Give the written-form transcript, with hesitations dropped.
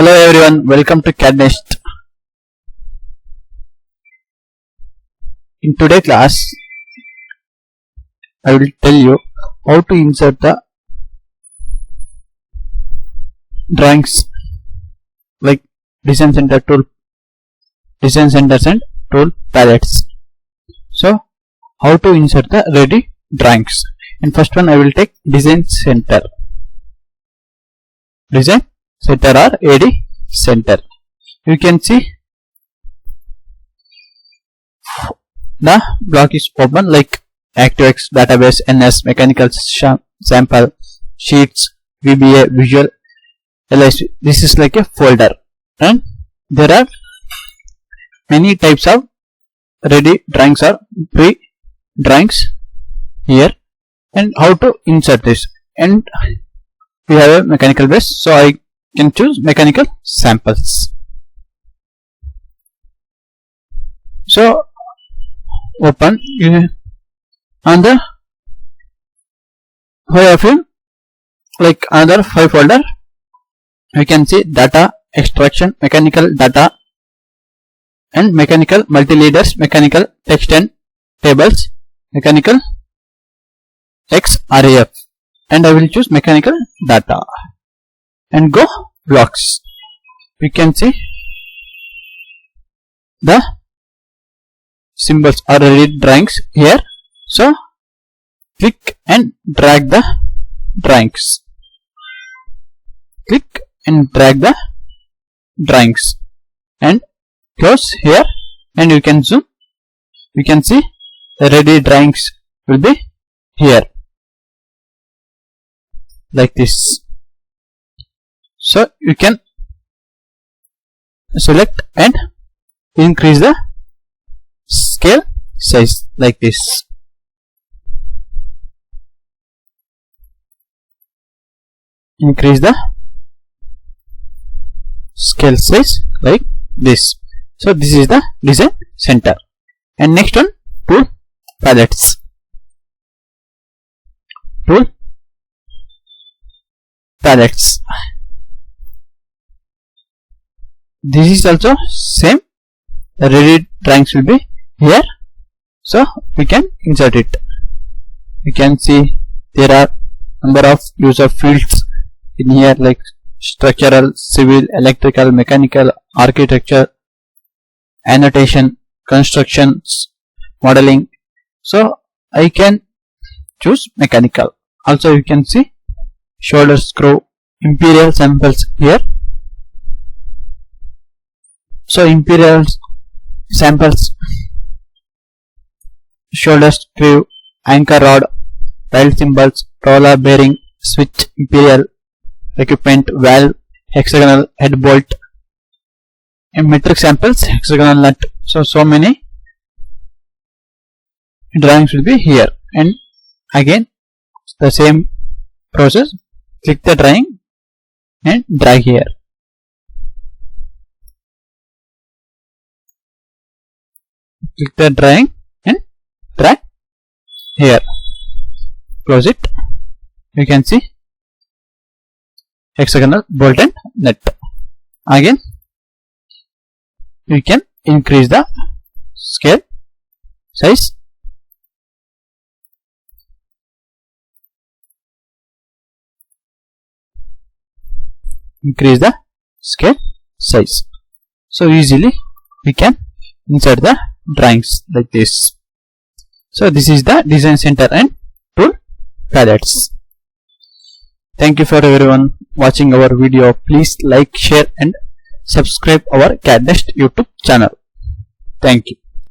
Hello everyone, welcome to CAD NEST. In today's class, I will tell you how to insert the drawings like Design Center tool, Design Centers and tool palettes. So, how to insert the ready drawings. And first one I will take Design Center. Design Center or AD Center. You can see the block is open like ActiveX, Database, NS, Mechanical Sample, Sheets, VBA, Visual, LIC. This is like a folder, and there are many types of ready drawings or pre drawings here. And how to insert this? And we have a mechanical base, so I can choose mechanical samples. So open on the like another file folder. You can see data extraction, mechanical data, and mechanical multi-leaders, mechanical text and tables, mechanical XRAF, and I will choose mechanical data and go blocks. We can see the symbols or ready drawings here. So click and drag the drawings. Click and drag the drawings and close here, and you can zoom. You can see the ready drawings will be here like this. So you can select and increase the scale size like this. Increase the scale size like this. So this is the Design Center. And next one, tool palettes. Tool palettes. This is also same. The ready drawings will be here, so we can insert it. You can see there are number of user fields in here like structural, civil, electrical, mechanical, architecture, annotation, constructions, modeling. So I can choose mechanical. Also you can see shoulder screw, imperial samples here. So imperial samples, shoulder screw, anchor rod, dial symbols, roller bearing, switch, imperial, equipment, valve, hexagonal head bolt, and metric samples, hexagonal nut. So many drawings will be here. And again the same process. Click the drawing and drag here. Click the drawing and drag here. Close it. You can see hexagonal bolt and nut. Again you can increase the scale size. Increase the scale size. So easily we can insert the drawings like this. So this is the Design Center and tool palettes. Thank you for everyone watching our video. Please like, share and subscribe our CAD NEST YouTube channel. Thank you.